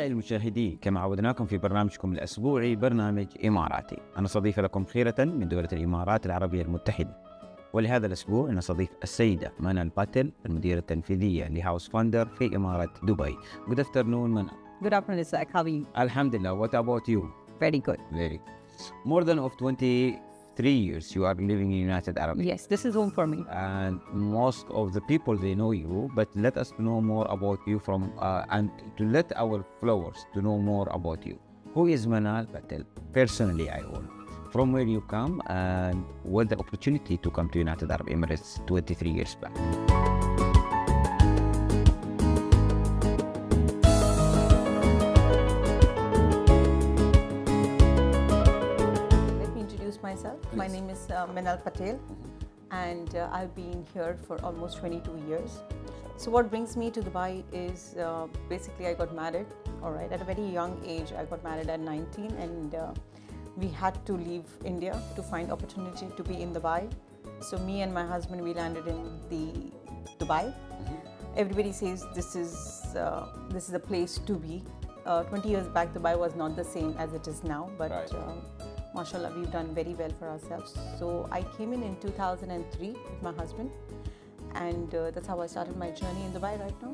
أعزائي المشاهدين، كما عودناكم في برنامجكم الأسبوعي برنامج إماراتي، أنا صديق لكم خيرة من دولة الإمارات العربية المتحدة. ولهذا الأسبوع نستضيف السيدة منال باتل، المديرة التنفيذية لهاوس فاندر في إمارة دبي. Good afternoon, Manal. Good afternoon, Isaac. How are you? Alhamdulillah. What about you? Very good. Very. More than 23 years you are living in United Arab Emirates. Yes, this is home for me. And most of the people, they know you, but let us know more about you and to let our followers to know more about you. Who is Minal Patel? Personally, I want. From where you come and what the opportunity to come to United Arab Emirates 23 years back. Let me introduce myself. Please. My name is Minal Patel, and I've been here for almost 22 years. So what brings me to Dubai is basically I got married, all right, at a very young age. I got married at 19, and we had to leave India to find opportunity to be in Dubai. So me and my husband, we landed in the Dubai. Everybody says this is a place to be. 20 years back, Dubai was not the same as it is now, but mashallah, we've done very well for ourselves. So I came in 2003 with my husband, and that's how I started my journey in Dubai right now.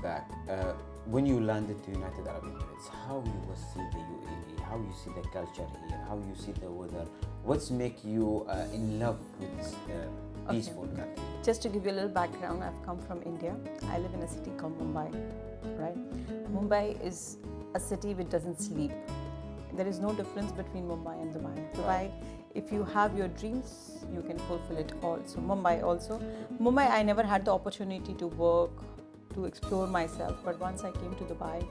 Back, when you landed to United Arab Emirates, how you will see the UAE, how you see the culture here, how you see the weather, what's make you in love with this peaceful country? Just to give you a little background, I've come from India. I live in a city called Mumbai, right? Mumbai is a city which doesn't sleep. There is no difference between Mumbai and Dubai. Dubai, if you have your dreams, you can fulfill it all. So Mumbai also. Mumbai, I never had the opportunity to work, to explore myself, but once I came to Dubai,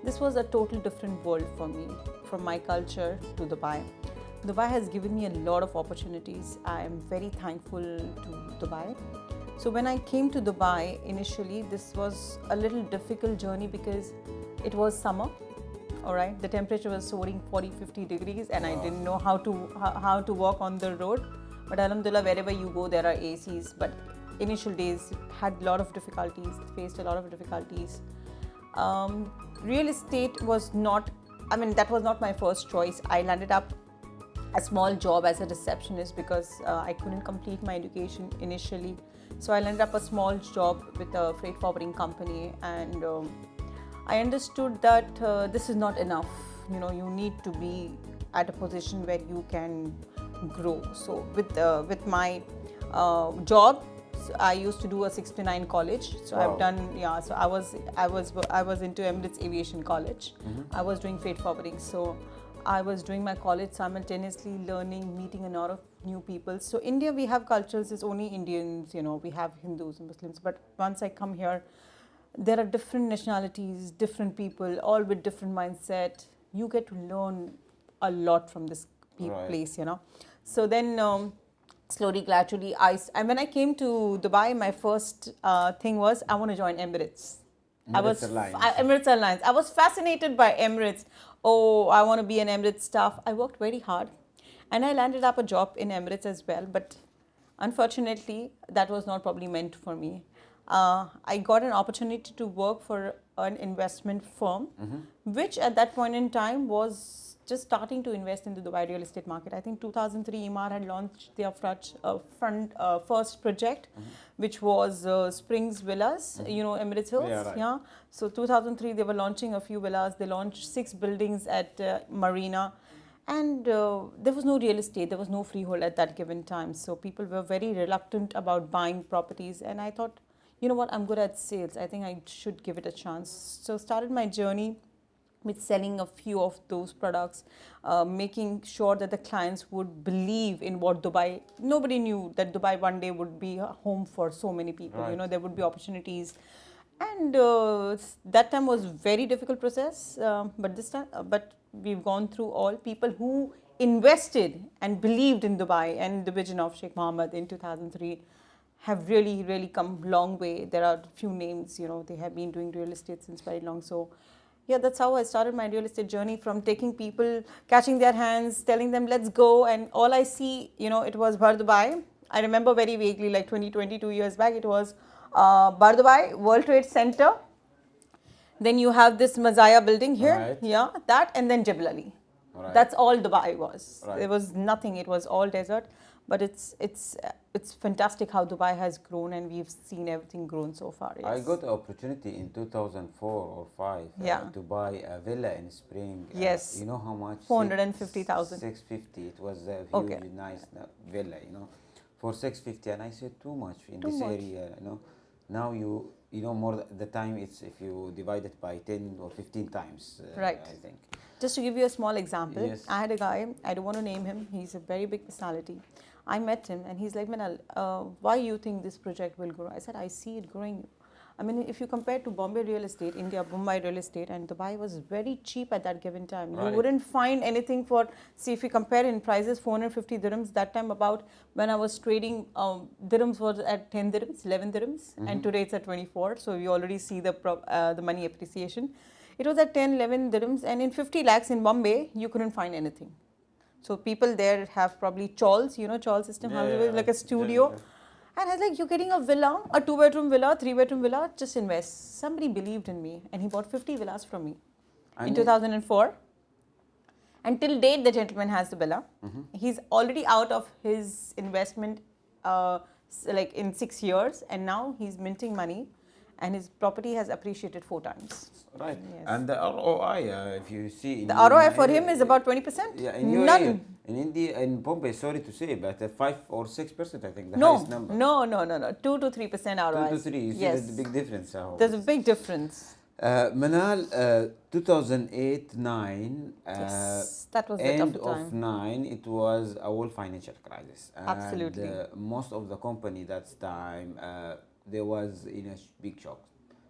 this was a total different world for me, from my culture to Dubai. Dubai has given me a lot of opportunities. I am very thankful to Dubai. So when I came to Dubai, initially this was a little difficult journey because it was summer, all right? The temperature was soaring 40-50 degrees, and I didn't know how to walk on the road. But alhamdulillah, wherever you go, there are ACs. But initial days had a lot of difficulties, faced a lot of difficulties. Real estate was not, that was not my first choice. I landed up a small job as a receptionist because I couldn't complete my education initially. So I landed up a small job with a freight forwarding company, and I understood that this is not enough. You need to be at a position where you can grow. So with my job, I used to do a 6 to 9 college. So wow. I've done, so I was into Emirates Aviation College. I was doing freight forwarding. So I was doing my college simultaneously, learning, meeting a lot of new people. So India, we have cultures, it's only Indians, we have Hindus and Muslims. But once I come here, there are different nationalities, different people, all with different mindset. You get to learn a lot from this place, So then, slowly, gradually, when I came to Dubai, my first thing was I want to join Emirates. Emirates Airlines. I was fascinated by Emirates. Oh, I want to be an Emirates staff. I worked very hard, and I landed up a job in Emirates as well. But unfortunately, that was not probably meant for me. I got an opportunity to work for an investment firm, which at that point in time was just starting to invest in the Dubai real estate market. I think 2003, Emaar had launched their first project, which was Springs Villas, Emirates Hills. Yeah, right. Yeah. So 2003, they were launching a few villas. They launched 6 buildings at Marina. And there was no real estate, there was no freehold at that given time. So people were very reluctant about buying properties. And I thought, you know what, I'm good at sales. I think I should give it a chance. So started my journey with selling a few of those products, making sure that the clients would believe in what Dubai, nobody knew that Dubai one day would be a home for so many people, right. There would be opportunities. And that time was very difficult process, but we've gone through all. People who invested and believed in Dubai and the vision of Sheikh Mohammed in 2003, have really come long way. There are few names, you know, they have been doing real estate since very long. So yeah, that's how I started my real estate journey, from taking people, catching their hands, telling them, let's go. And all I see, you know, it was Dubai. I remember very vaguely, like 22 years back, it was Dubai, World Trade Center. Then you have this Mazaya building here. Right. Yeah, that, and then Jebel Ali. Right. That's all Dubai was. Right. There was nothing. It was all desert. But it's fantastic how Dubai has grown, and we've seen everything grown so far. Yes. I got the opportunity in 2004 or 5 to buy a villa in Spring. Yes. You know how much? 450,000. 650. It was a huge, nice villa, you know, for 650. And I said too much in this area, you know. Now you know more the time, it's if you divide it by 10 or 15 times, right. I think. Just to give you a small example, Yes. I had a guy, I don't want to name him, he's a very big personality. I met him and he's like, Minal, why you think this project will grow? I said, I see it growing. I mean, if you compare to Bombay real estate, India, Mumbai real estate, and Dubai was very cheap at that given time. Right. You wouldn't find anything for, see, if you compare in prices, 450 dirhams, that time about when I was trading, dirhams was at 10 dirhams, 11 dirhams, and today it's at 24. So you already see the money appreciation. It was at 10, 11 dirhams, and in 50 lakhs in Bombay, you couldn't find anything. So people there have probably chawls, you know, chawl system, like a studio. Yeah. And I was like, you're getting a villa, a 2-bedroom villa, 3-bedroom villa, just invest. Somebody believed in me, and he bought 50 villas from me in 2004. And till date, the gentleman has the villa. He's already out of his investment like in 6 years, and now he's minting money, and his property has appreciated 4 times. Right. Yes. And the ROI, if you see... The ROI for him is about 20%. Yeah, in UAE, None. in India, in Bombay, sorry to say, but 5 or 6%, I think, the No, highest number. no. 2 to 3% ROI. 2 to 3, you see yes. there's a big difference. There's a big difference. Manal, 2008-9, Yes, that was the end tough of time. 9, it was a world financial crisis. And, Absolutely. most of the company that time, there was in a big shock.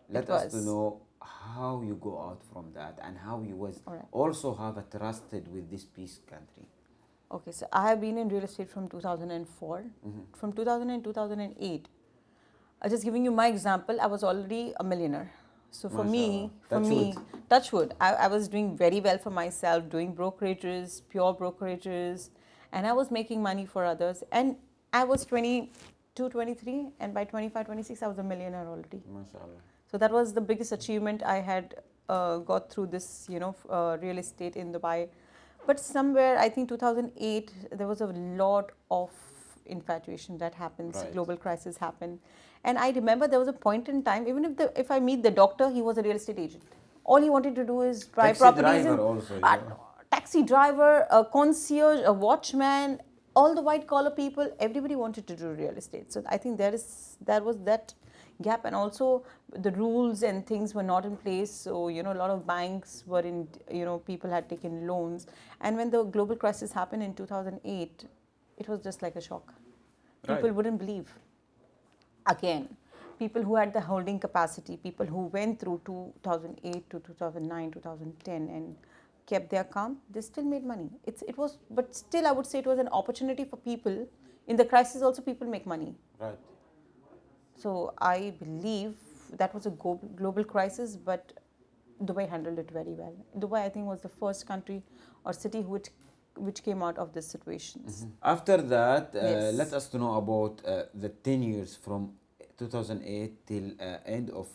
Let us to know how you go out from that, and how you was also have a trusted with this peace country. Okay, so I have been in real estate from 2004. From 2000 and 2008. Just giving you my example, I was already a millionaire. So for me, touch wood, I was doing very well for myself, doing brokerages, pure brokerages, and I was making money for others. And I was 22, 23, and by 25, 26, I was a millionaire already. MashaAllah. So that was the biggest achievement I had got through this, you know, real estate in Dubai. But somewhere, I think 2008, there was a lot of infatuation that happens. Right. Global crisis happened. And I remember there was a point in time, even if I meet the doctor, he was a real estate agent. All he wanted to do is drive properties. Driver also, yeah. Taxi driver, a concierge, a watchman, all the white collar people, everybody wanted to do real estate. So I think there was that gap, and also the rules and things were not in place. So, you know, a lot of banks were in, you know, people had taken loans. And when the global crisis happened in 2008, it was just like a shock. People wouldn't believe. Again, people who had the holding capacity, people who went through 2008 to 2009, 2010 and kept their calm, they still made money. But still I would say it was an opportunity for people. In the crisis also people make money. Right. So I believe that was a global crisis, but Dubai handled it very well. Dubai, I think, was the first country or city which came out of this situations. After that, let us to know about the 10 years from 2008 till end of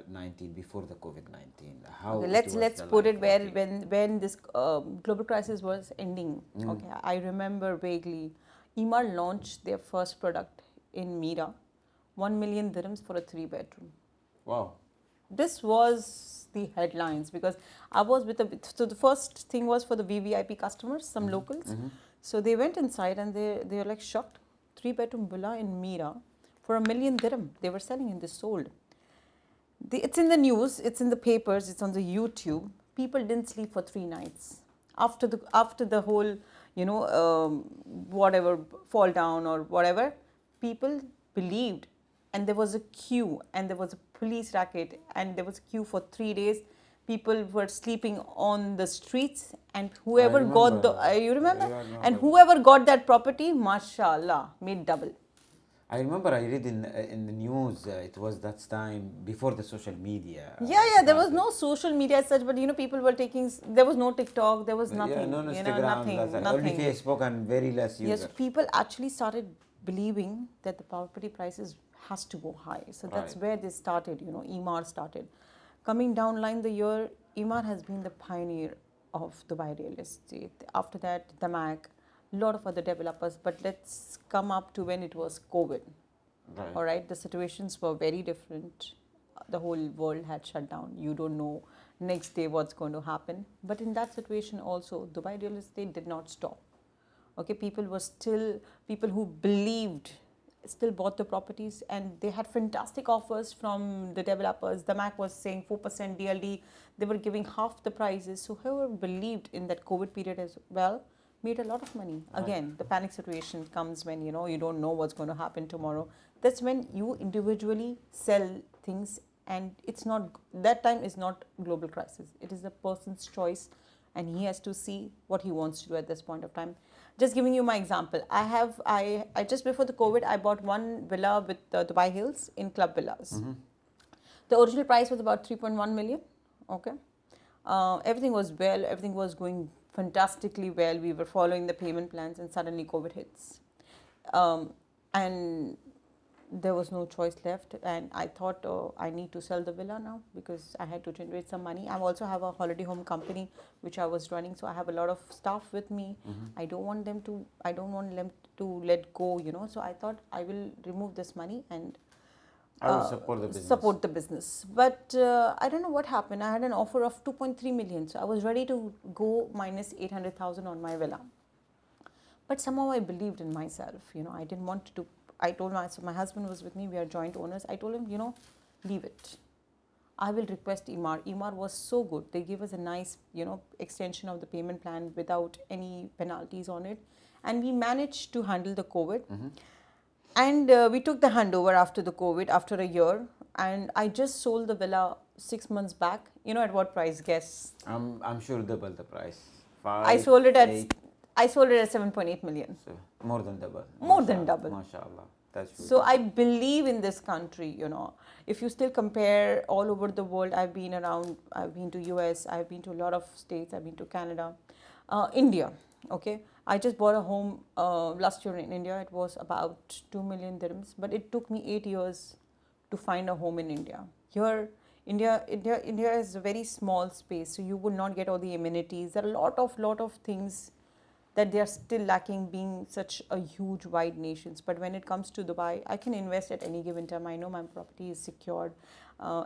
19, before the COVID-19. How let's put it where when this global crisis was ending. Okay, I remember vaguely, EMARATI launched their first product in Mira, 1 million dirhams for a 3-bedroom. Wow. This was the headlines, because I was with so the first thing was for the VVIP customers, some locals. So they went inside and they were like shocked. 3-bedroom villa in Mira for 1 million dirham. They were selling and they sold. It's in the news, it's in the papers, it's on the YouTube. People didn't sleep for 3 nights. After the whole, you know, whatever, fall down or whatever, people believed. And there was a queue, and there was a police racket, and there was a queue for 3 days. People were sleeping on the streets, and whoever got the, you remember? And whoever got that property, mashallah, made double. I remember I read in the news, it was that time before the social media. Yeah, there was no social media as such, but people were taking, there was no TikTok, there was nothing, no Instagram, nothing. only Facebook and very less users. Yes, people actually started believing that the property prices has to go high. So that's where they started, EMAR started. Coming down line the year, EMAR has been the pioneer of Dubai real estate. After that, DAMAC, a lot of other developers, but let's come up to when it was COVID. Right. All right, the situations were very different. The whole world had shut down. You don't know next day what's going to happen. But in that situation also, Dubai real estate did not stop. Okay, people who believed still bought the properties, and they had fantastic offers from the developers. The MAC was saying 4% DLD. They were giving half the prices. So whoever believed in that COVID period as well made a lot of money. Again, the panic situation comes when you don't know what's going to happen tomorrow. That's when you individually sell things, and it's not, that time is not global crisis. It is the person's choice, and he has to see what he wants to do at this point of time. Just giving you my example, I just before the COVID, I bought one villa with Dubai Hills in Club Villas. The original price was about 3.1 million. Okay, everything was well, everything was going fantastically well. We were following the payment plans, and suddenly COVID hits, and there was no choice left. And I thought, I need to sell the villa now because I had to generate some money. I also have a holiday home company which I was running, so I have a lot of staff with me. I don't want them to let go, So I thought I will remove this money and I will support the business. But I don't know what happened. I had an offer of 2.3 million, so I was ready to go minus 800,000 on my villa. But somehow I believed in myself. I didn't want to. I told my husband was with me. We are joint owners. I told him, leave it. I will request EMAR. EMAR was so good. They gave us a nice, extension of the payment plan without any penalties on it, and we managed to handle the COVID. And we took the handover after the COVID, after a year, and I just sold the villa 6 months back. At what price? Guess. I'm sure double the price. I sold it at 7.8 million. So more than double. More than double. MashaAllah. That's good. So I believe in this country. If you still compare all over the world, I've been around. I've been to US. I've been to a lot of states. I've been to Canada, India. Okay. I just bought a home last year in India. It was about 2 million dirhams, but it took me 8 years to find a home in India. Here, India is a very small space, so you would not get all the amenities. There are a lot of things that they are still lacking, being such a huge, wide nations. But when it comes to Dubai, I can invest at any given time. I know my property is secured.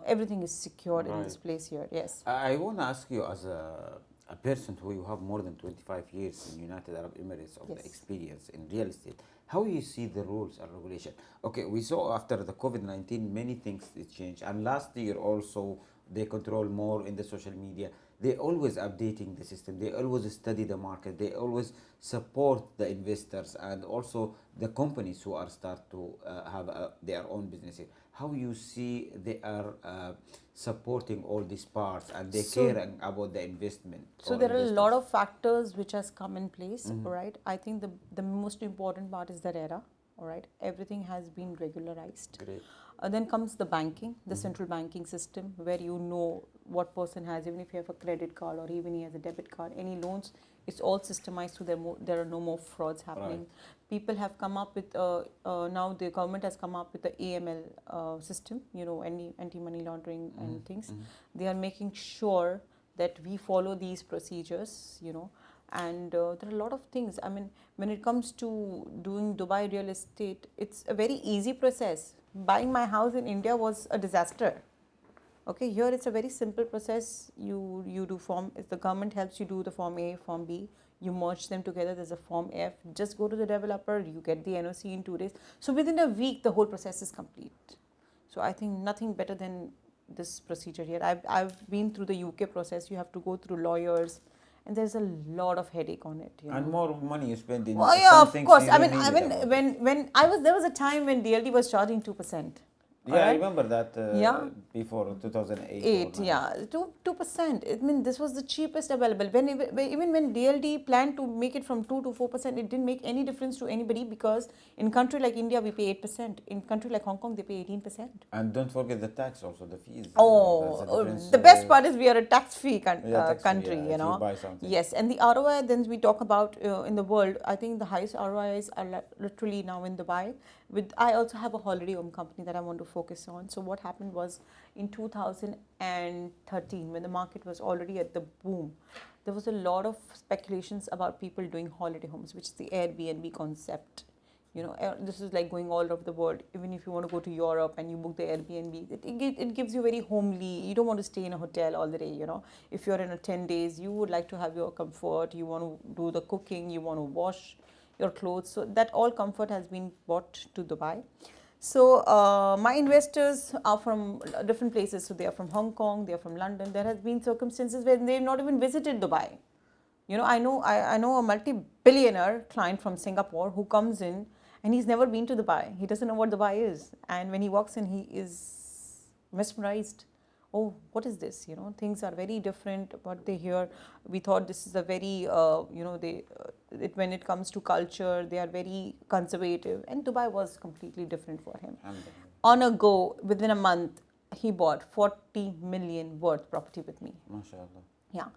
Everything is secured in this place here. Yes. I want to ask you, as a person who you have more than 25 years in United Arab Emirates of the experience in real estate, how you see the rules and regulation? Okay, we saw after the COVID-19 many things changed, and last year also they control more in the social media. They always updating the system. They always study the market. They always support the investors and also the companies who are start to have their own businesses. How you see they are supporting all these parts, and they care about the investment? So there are a lot of factors which has come in place, right? I think the most important part is the RERA, all right? Everything has been regularized. Great. Then comes the banking, the central banking system, where you know what person has, even if you have a credit card or even he has a debit card, any loans, it's all systemized, so there are no more frauds happening. Right. People have come up with, now the government has come up with the AML system, any anti-money laundering and things. They are making sure that we follow these procedures, and there are a lot of things. I mean, when it comes to doing Dubai real estate, it's a very easy process. Buying my house in India was a disaster. Okay, here it's a very simple process. You do form, if the government helps you do the form A, form B, you merge them together, there's a form F. Just go to the developer, you get the NOC in 2 days. So within a week, the whole process is complete. So I think nothing better than this procedure here. I've been through the UK process. You have to go through lawyers, and there's a lot of headache on it. And more money you spend in. Well, yeah, of course. I mean, when there was a time when DLD was charging 2%. Yeah, I alright? remember that Yeah. before 2008. Eight, yeah, 2%. I mean, this was the cheapest available. Even when DLD planned to make it from 2 to 4%, it didn't make any difference to anybody because in country like India we pay 8%. In country like Hong Kong they pay 18%. And don't forget the tax also, the fees. The best part is we are a tax-free tax-free, country, yeah, you if know. you buy something. Yes, and the ROI then we talk about in the world, I think the highest ROIs are literally now in Dubai. I also have a holiday home company that I want to focus on. So what happened was in 2013, when the market was already at the boom, there was a lot of speculations about people doing holiday homes, which is the Airbnb concept. You know, this is like going all over the world. Even if you want to go to Europe and you book the Airbnb, it gives you very homely. You don't want to stay in a hotel all the day, you know. If you're in a 10 days, you would like to have your comfort. You want to do the cooking. You want to wash your clothes. So that all comfort has been brought to Dubai. So my investors are from different places. So they are from Hong Kong. They are from London. There has been circumstances where they've not even visited Dubai. You know, I know a multi-billionaire client from Singapore who comes in and he's never been to Dubai. He doesn't know what Dubai is. And when he walks in, he is mesmerized. Oh, what is this? You know, things are very different. What they hear, we thought this is a very, you know, when it comes to culture, they are very conservative. And Dubai was completely different for him. On a go, within a month, he bought 40 million worth property with me. MashaAllah. Yeah.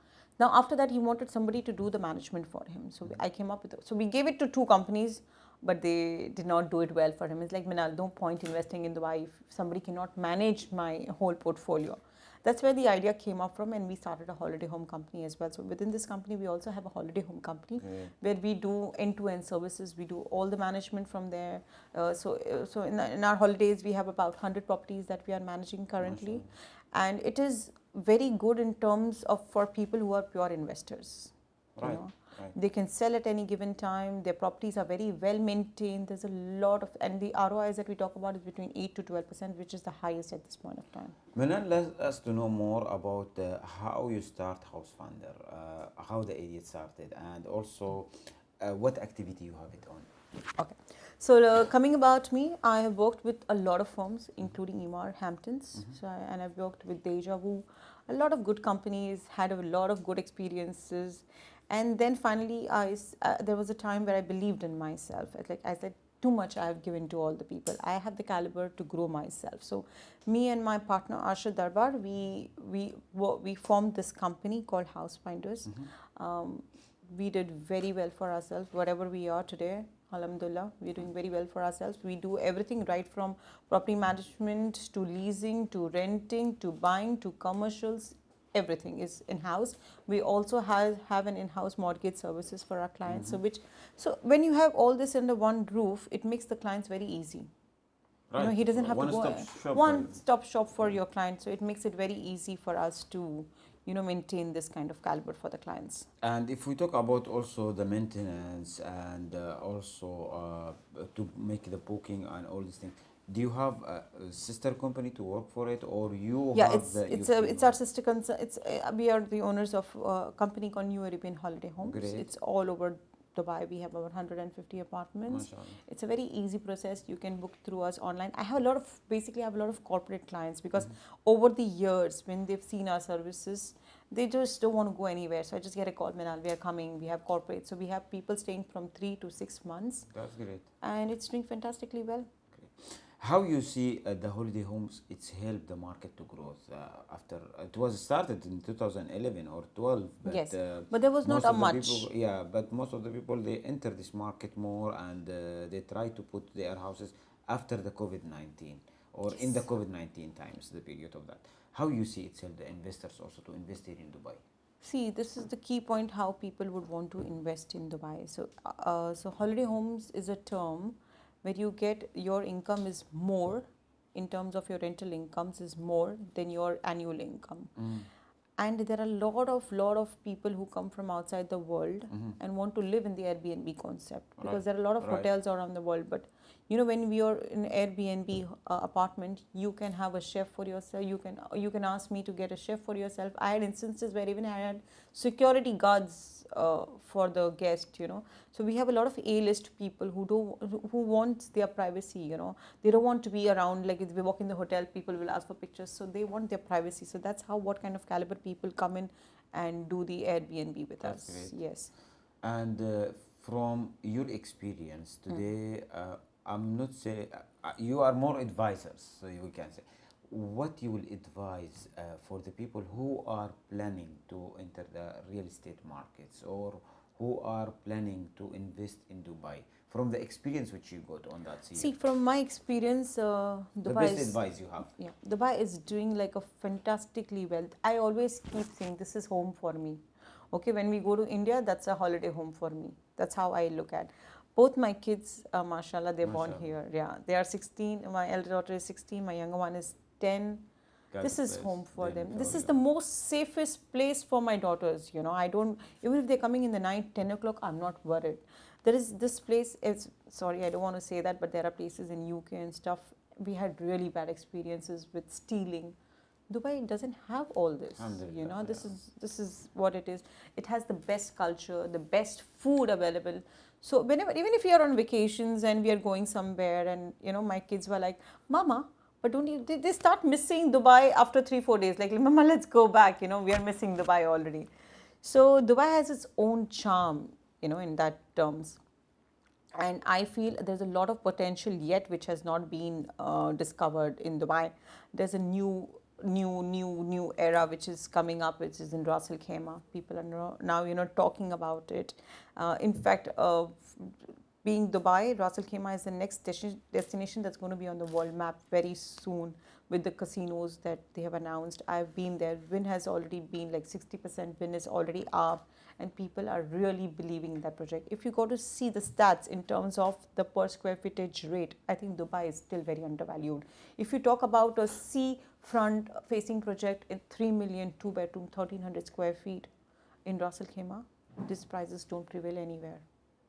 Now, after that, he wanted somebody to do the management for him. So I came up with it. So we gave it to 2 companies, but they did not do it well for him. It's like, Minal, no point investing in Dubai if somebody cannot manage my whole portfolio. That's where the idea came up from, and we started a holiday home company as well. So within this company, we also have a holiday home company where we do end-to-end services. We do all the management from there. So in our holidays, we have about 100 properties that we are managing currently. And it is very good in terms of for people who are pure investors. Right. You know? They can sell at any given time. Their properties are very well maintained. There's a lot of, and the ROIs that we talk about is between 8 to 12%, which is the highest at this point of time. Minal, let us to know more about how you start Housefinder, how the idea started, and also what activity you have it on. Okay. So coming about me, I have worked with a lot of firms, including Hamptons, and I've worked with Deja Vu, a lot of good companies, had a lot of good experiences. And then finally, there was a time where I believed in myself. Like I said, too much I have given to all the people. I have the caliber to grow myself. So me and my partner, Asha Darbar, we formed this company called Housefinders. We did very well for ourselves, whatever we are today. Alhamdulillah, we're doing very well for ourselves. We do everything right from property management to leasing to renting to buying to commercials. Everything is in-house. We also have an in-house mortgage services for our clients. So when you have all this under one roof, it makes the clients very easy. Right. You know, he doesn't have to go one-stop shop for your client. So it makes it very easy for us to, you know, maintain this kind of caliber for the clients. And if we talk about also the maintenance and also to make the booking and all these things, do you have a sister company to work for it, or you? Yeah, have it's our sister concern. We are the owners of a company called New Arabian Holiday Homes. Great. It's all over Dubai. We have about 150 apartments. It's a very easy process. You can book through us online. I have a lot of corporate clients because over the years when they've seen our services, they just don't want to go anywhere. So I just get a call, Minal, we are coming. We have corporate. So we have people staying from 3 to 6 months. That's great. And it's doing fantastically well. How you see the holiday homes, it's helped the market to grow after it was started in 2011 or 12. But, yes, but there was not a much. People, but most of the people, they enter this market more and they try to put their houses after the COVID-19 or in the COVID-19 times, the period of that. How you see it help the investors also to invest here in Dubai? See, this is the key point, how people would want to invest in Dubai. So holiday homes is a term where you get your income is more in terms of your rental incomes is more than your annual income. And there are a lot of people who come from outside the world and want to live in the Airbnb concept because there are a lot of hotels around the world, but You know, when we are in Airbnb apartment, you can have a chef for yourself. You can ask me to get a chef for yourself. I had instances where even I had security guards for the guest. You know, so we have a lot of A-list people who want their privacy. You know, they don't want to be around, like if we walk in the hotel, people will ask for pictures. So they want their privacy. So that's how, what kind of caliber people come in and do the Airbnb with That's us. great. Yes. And from your experience today, I'm not saying you are more advisors, so you can say. What you will advise for the people who are planning to enter the real estate markets or who are planning to invest in Dubai from the experience which you got on that scene? See, from my experience, The Dubai best is, advice you have. yeah, Dubai is doing like a fantastically well. I always keep saying this is home for me. Okay, when we go to India, that's a holiday home for me. That's how I look at. Both my kids, mashallah, they're born Mashallah. here. Yeah, they are 16. My elder daughter is 16. My younger one is 10. God This is bless home for them. all This is you. the most safest place for my daughters. You know, I don't, even if they're coming in the night, 10 o'clock, I'm not worried. There is this place, is, sorry, I don't want to say that, but there are places in UK and stuff. We had really bad experiences with stealing. Dubai doesn't have all this. You know, this is what it is. It has the best culture, the best food available. So whenever, even if you're on vacations and we are going somewhere, and you know, my kids were like, "Mama, but don't you?" They start missing Dubai after 3-4 days. Like, "Mama, let's go back." You know, we are missing Dubai already. So Dubai has its own charm, you know, in that terms. And I feel there's a lot of potential yet which has not been discovered in Dubai. There's a new era which is coming up, which is in Ras Al Khaimah. People are now, you know, talking about it. In fact, being Dubai, Ras Al Khaimah is the next destination that's going to be on the world map very soon, with the casinos that they have announced. I've been there. Win has already been like 60%. Win is already up, and people are really believing in that project. If you go to see the stats in terms of the per square footage rate, I think Dubai is still very undervalued. If you talk about a sea-front facing project in 3 million, 2-bedroom, 1,300 square feet in Ras Al Khaimah, these prices don't prevail anywhere.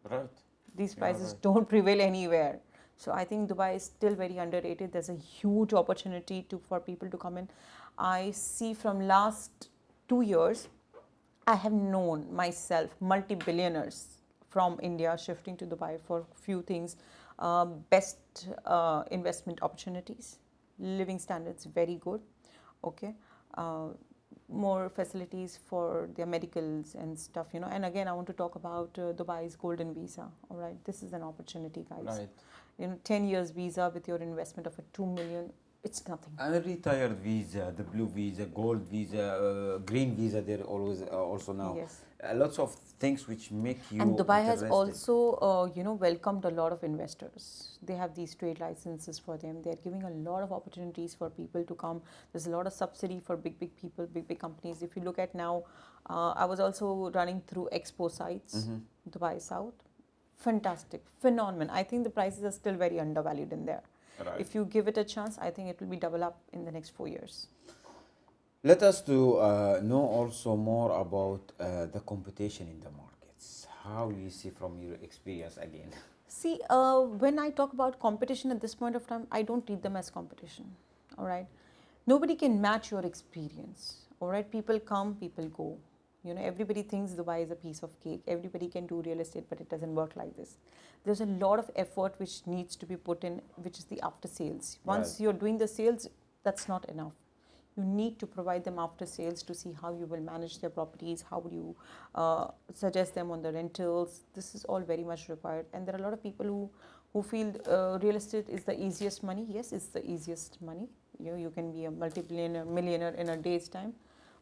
Right. These Yeah, prices right. don't prevail anywhere. So I think Dubai is still very underrated. There's a huge opportunity for people to come in. I see from last 2 years, I have known myself multi-billionaires from India shifting to Dubai for few things. Best investment opportunities, living standards very good, okay. More facilities for their medicals and stuff, you know. And again, I want to talk about Dubai's golden visa. All right, this is an opportunity, guys. Right. You know, 10 years visa with your investment of a 2 million, it's nothing. And a retired visa, the blue visa, gold visa, green visa, they're always also now. Yes. Lots of things which make you And Dubai has interested. also, you know, welcomed a lot of investors. They have these trade licenses for them. They're giving a lot of opportunities for people to come. There's a lot of subsidy for big people, big companies. If you look at now, I was also running through expo sites, Dubai South. Fantastic, phenomenal. I think the prices are still very undervalued in there. Right. If you give it a chance, I think it will be double up in the next 4 years. Let us to know also more about the competition in the markets. How you see from your experience again? See, when I talk about competition at this point of time, I don't treat them as competition. All right, nobody can match your experience. All right, people come, people go. You know, everybody thinks Dubai is a piece of cake. Everybody can do real estate, but it doesn't work like this. There's a lot of effort which needs to be put in, which is the after sales. Once Right. you're doing the sales, that's not enough. You need to provide them after sales to see how you will manage their properties, how would you suggest them on the rentals. This is all very much required. And there are a lot of people who feel real estate is the easiest money. Yes, it's the easiest money. You can be a multi-billionaire, millionaire in a day's time,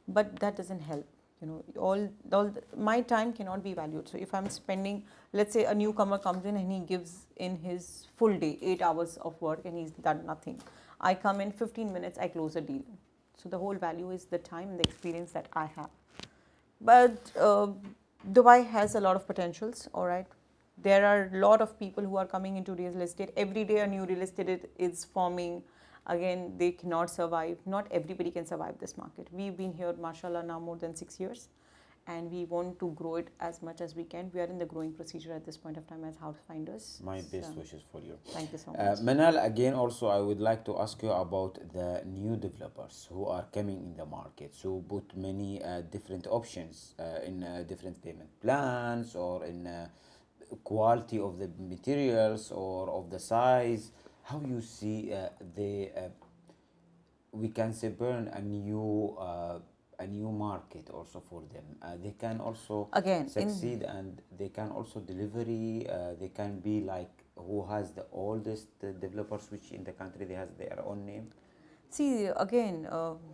but that doesn't help. You know, my time cannot be valued. So if I'm spending, let's say a newcomer comes in and he gives in his full day, 8 hours of work, and he's done nothing. I come in 15 minutes, I close a deal. So the whole value is the time and the experience that I have. But Dubai has a lot of potentials, all right. There are a lot of people who are coming into real estate. Every day a new real estate is forming. Again, they cannot survive. Not everybody can survive this market. We've been here, mashallah, now more than 6 years. and we want to grow it as much as we can. We are in the growing procedure at this point of time as Housefinders. My best wishes for you. Thank you so much. Minal, again, also I would like to ask you about the new developers who are coming in the market. So put many different options in different payment plans, or in quality of the materials, or of the size. How you see we can say burn a new market also for them. They can also Again, succeed, and they can also delivery. They can be like who has the oldest developers, which in the country they has their own name. See, again,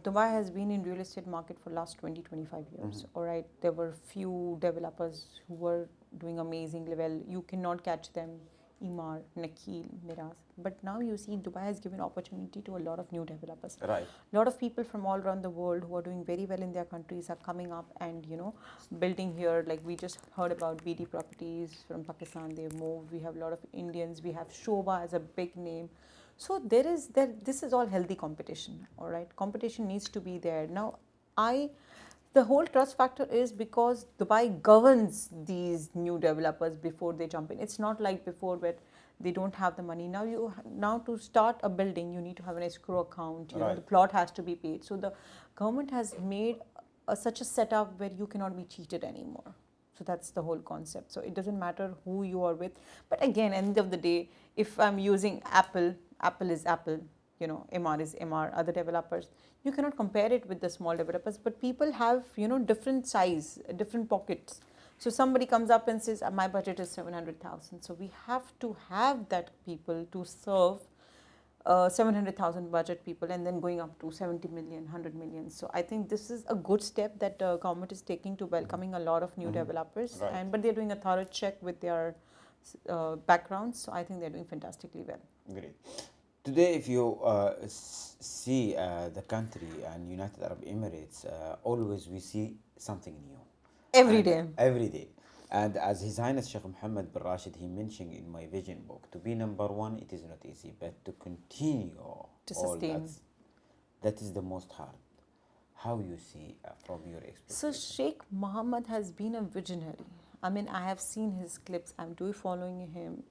Dubai has been in real estate market for last 20-25 years. All right, there were few developers who were doing amazingly well. You cannot catch them, Emar, Nakil, Miraz. But now you see Dubai has given opportunity to a lot of new developers. Right. A lot of people from all around the world who are doing very well in their countries are coming up and, you know, building here. Like we just heard about BD Properties from Pakistan, they moved. We have a lot of Indians. We have Shobha as a big name. So this is all healthy competition, all right? Competition needs to be there. Now, the whole trust factor is because Dubai governs these new developers before they jump in. It's not like before where they don't have the money. Now to start a building, you need to have an escrow account. You know, the plot has to be paid. So the government has made such a setup where you cannot be cheated anymore. So that's the whole concept. So it doesn't matter who you are with. But again, end of the day, if I'm using Apple is Apple, you know, MR is MR, other developers. You cannot compare it with the small developers, but people have, you know, different size, different pockets. So somebody comes up and says, my budget is 700,000. So we have to have that people to serve 700,000 budget people, and then going up to 70 million, 100 million. So I think this is a good step that the government is taking to welcoming a lot of new developers. Right. But they're doing a thorough check with their backgrounds. So I think they're doing fantastically well. Great. Today, if you see the country and United Arab Emirates, always we see something new. Every day. Every day. And as His Highness Sheikh Mohammed bin Rashid, he mentioned in my vision book, to be number one, it is not easy, but to continue To sustain. That is the most hard. How you see from your experience? So Sheikh Mohammed has been a visionary. I mean, I have seen his clips. I'm following him.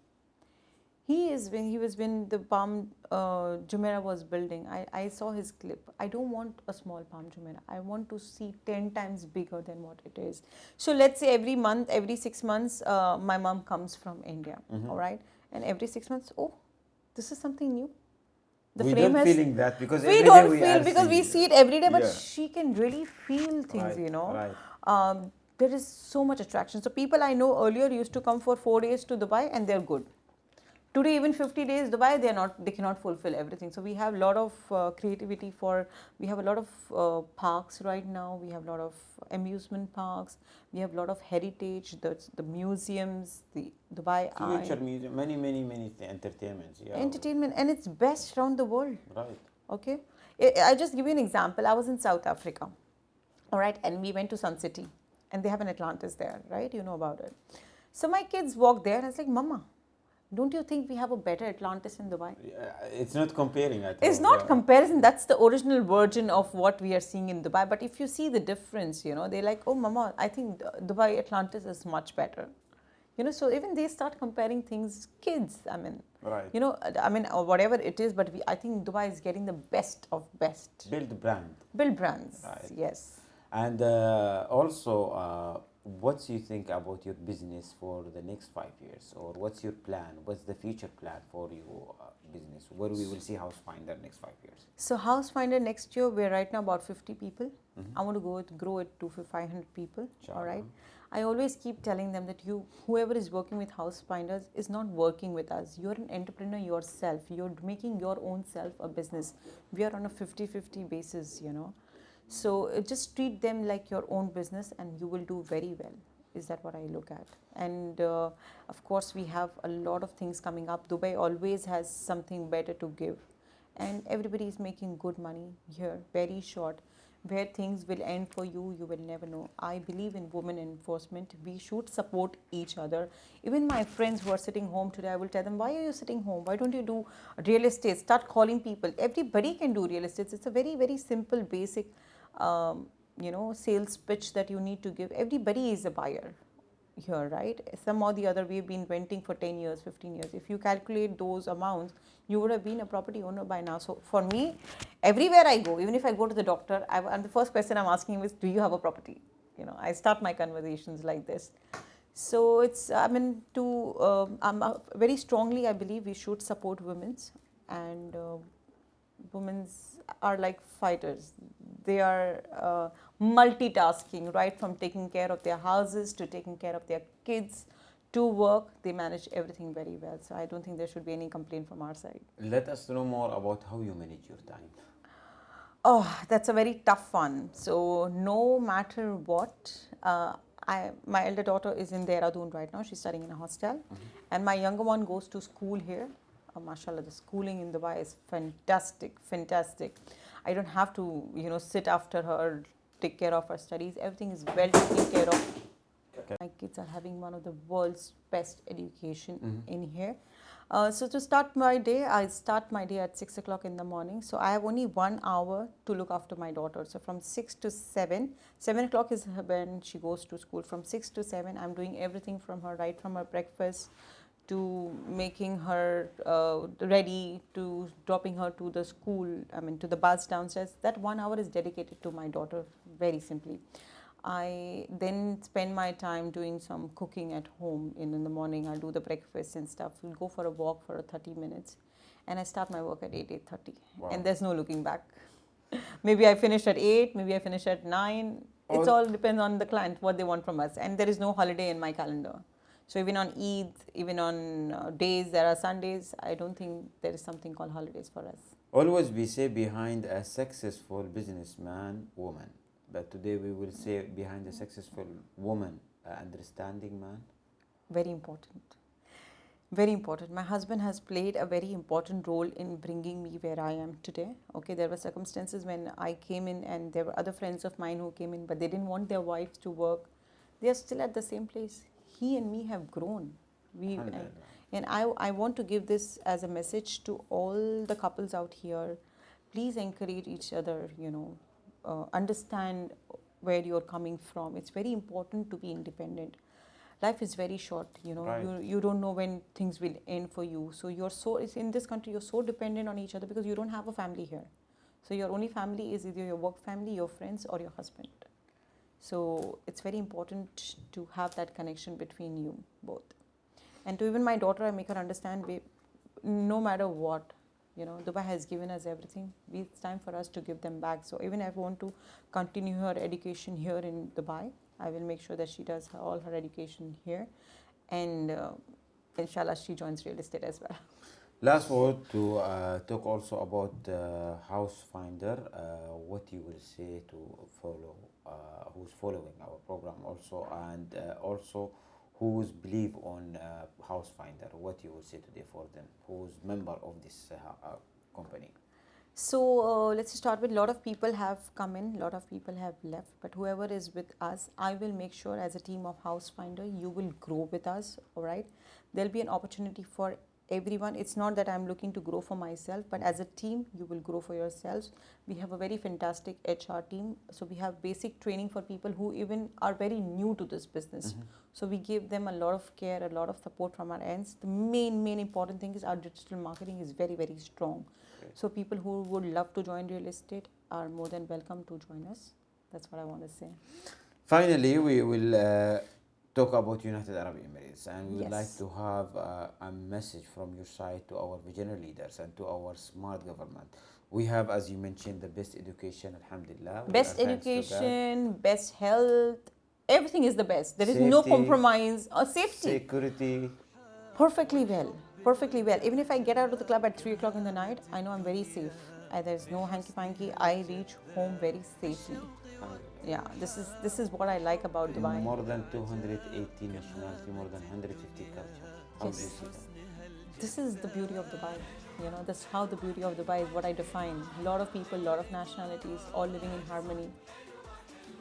When the Palm Jumeirah was building, I saw his clip. I don't want a small Palm Jumeirah. I want to see 10 times bigger than what it is. So let's say every month, every 6 months, my mom comes from India, all right? And every 6 months, oh, this is something new. We don't feeling that because we don't feel because we see it every day, but she can really feel things, you know. Right. There is so much attraction. So people I know earlier used to come for 4 days to Dubai and they're good. Today, even 50 days Dubai, they cannot fulfill everything. So we have a lot of creativity we have a lot of parks right now. We have a lot of amusement parks. We have a lot of heritage, the museums, the Dubai Future museum, many entertainments. Yeah. Entertainment, and it's best around the world. Right. Okay. I just give you an example. I was in South Africa, all right, and we went to Sun City, and they have an Atlantis there, right? You know about it. So my kids walked there, and I was like, Mama, don't you think we have a better Atlantis in Dubai? It's not comparing. It's not comparison. That's the original version of what we are seeing in Dubai. But if you see the difference, you know, they're like, oh, Mama, I think Dubai Atlantis is much better. You know, so even they start comparing things, kids, I mean, right. You know, I mean, whatever it is, but I think Dubai is getting the best of best. Build brand. Build brands, right. Yes. And also, what do you think about your business for the next 5 years, or what's your plan? What's the future plan for your business? Where we will see Housefinder next 5 years? So Housefinder next year, we're right now about 50 people. I want to grow it to 500 people. All right. I always keep telling them that whoever is working with Housefinders is not working with us. You're an entrepreneur yourself. You're making your own self a business. We are on a 50-50 basis, you know. So just treat them like your own business and you will do very well. Is that what I look at? And of course, we have a lot of things coming up. Dubai always has something better to give. And everybody is making good money here, very short. Where things will end for you, you will never know. I believe in women enforcement. We should support each other. Even my friends who are sitting home today, I will tell them, why are you sitting home? Why don't you do real estate? Start calling people. Everybody can do real estate. It's a very, very simple, basic sales pitch that you need to give. Everybody is a buyer here, right? Some or the other, we've been renting for 10 years, 15 years. If you calculate those amounts, you would have been a property owner by now. So for me, everywhere I go, even if I go to the doctor, and the first question I'm asking him is, do you have a property? I start my conversations like this. So it's, very strongly, I believe we should support women's, and women's are like fighters. They are multitasking, right from taking care of their houses to taking care of their kids to work. They manage everything very well. So I don't think there should be any complaint from our side. Let us know more about how you manage your time. Oh, that's a very tough one. So no matter what, my elder daughter is in Dehradun right now. She's studying in a hostel. And my younger one goes to school here. Mashallah, the schooling in Dubai is fantastic. I don't have to, sit after her, take care of her studies. Everything is well taken care of. Okay. My kids are having one of the world's best education in here. So to start my day, I start my day at 6 o'clock in the morning. So I have only 1 hour to look after my daughter. So from 6 to 7, 7 o'clock is when she goes to school. From 6 to 7, I'm doing everything from her, right from her breakfast to making her ready, to dropping her to the school, to the bus downstairs. That 1 hour is dedicated to my daughter, very simply. I then spend my time doing some cooking at home. In the morning, I'll do the breakfast and stuff. We'll go for a walk for 30 minutes. And I start my work at 8:30. Wow. And there's no looking back. Maybe I finish at 8, maybe I finish at 9. It all depends on the client, what they want from us. And there is no holiday in my calendar. So even on Eid, even on days, there are Sundays, I don't think there is something called holidays for us. Always we say behind a successful businessman, woman. But today we will say behind a successful woman, understanding man. Very important. Very important. My husband has played a very important role in bringing me where I am today. Okay, there were circumstances when I came in and there were other friends of mine who came in, but they didn't want their wives to work. They are still at the same place. He and me have grown. And I want to give this as a message to all the couples out here. Please encourage each other, understand where you're coming from. It's very important to be independent. Life is very short, right. You don't know when things will end for you. So in this country, you're so dependent on each other because you don't have a family here. So your only family is either your work family, your friends, or your husband. So it's very important to have that connection between you both. And to even my daughter, I make her understand, no matter what, Dubai has given us everything. It's time for us to give them back. So even if I want to continue her education here in Dubai, I will make sure that she does all her education here. And inshallah, she joins real estate as well. Last word to talk also about Housefinder. What you will say to follow, who's following our program also, and also who's believe on Housefinder. What you will say today for them, who's member of this company. So let's start with, a lot of people have come in, a lot of people have left, but whoever is with us, I will make sure as a team of Housefinder, you will grow with us, all right? There'll be an opportunity for everyone. It's not that I'm looking to grow for myself, but as a team, you will grow for yourselves. We have a very fantastic HR team. So we have basic training for people who even are very new to this business. So we give them a lot of care, a lot of support from our ends. The main important thing is our digital marketing is very, very strong. Okay. So people who would love to join real estate are more than welcome to join us. That's what I want to say. Finally, we will talk about United Arab Emirates, and we would like to have a message from your side to our visionary leaders and to our smart government. We have, as you mentioned, the best education, alhamdulillah. Best education, best health, everything is the best. There is no compromise. Safety. Security. Perfectly well. Perfectly well. Even if I get out of the club at 3 o'clock in the night, I know I'm very safe. There's no hanky-panky. I reach home very safely. Yeah, this is what I like about Dubai. More than 280 nationality, more than 150 culture. Yes. This is the beauty of Dubai. That's how the beauty of Dubai is what I define. A lot of people, a lot of nationalities, all living in harmony.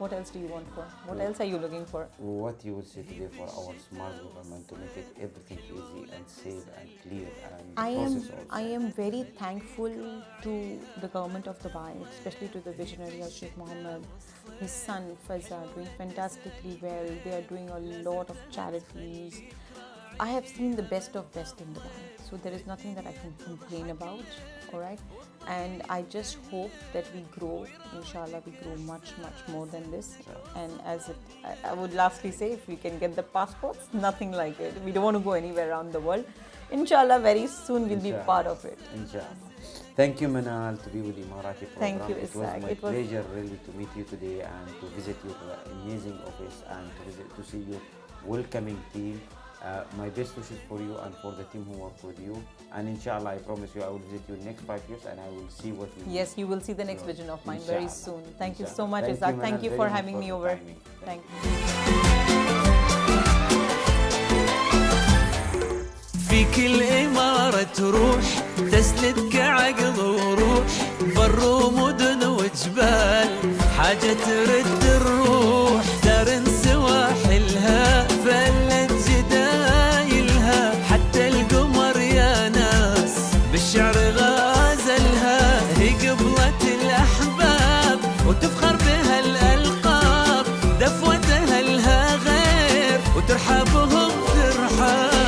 What else do you want for? What else are you looking for? What you will say today for our smart government to make it everything easy and safe and clear and I am very thankful to the government of Dubai, especially to the visionary Sheikh Mohammed, his son Faiza, doing fantastically well. They are doing a lot of charities. I have seen the best of best in Dubai, so there is nothing that I can complain about, all right? And I just hope that we grow, inshallah, we grow much, much more than this. And as I would lastly say, if we can get the passports, nothing like it. We don't want to go anywhere around the world. Inshallah, very soon we'll be part of it. Inshallah. Thank you, Minal, to be with the EMARATI program. Thank you, It was my pleasure really to meet you today and to visit your amazing office and to see your welcoming team. My best wishes for you and for the team who work with you. And inshallah, I promise you I will visit you next 5 years and I will see what you Yes, you will see the next vision of mine very soon. Thank you so much, Thank Isaac. you, Thank Minal, you very for much having for me the over. timing. Thank you. في كل إمارة تروح تسلك عقل وروح بر ومدن وجبال حاجة ترد الروح دار سواحلها فلت جدايلها حتى القمر يا ناس بالشعر غازلها هي قبلة الأحباب وتفخر بها الألقاب دفوتها لها غير وترحبهم ترحاب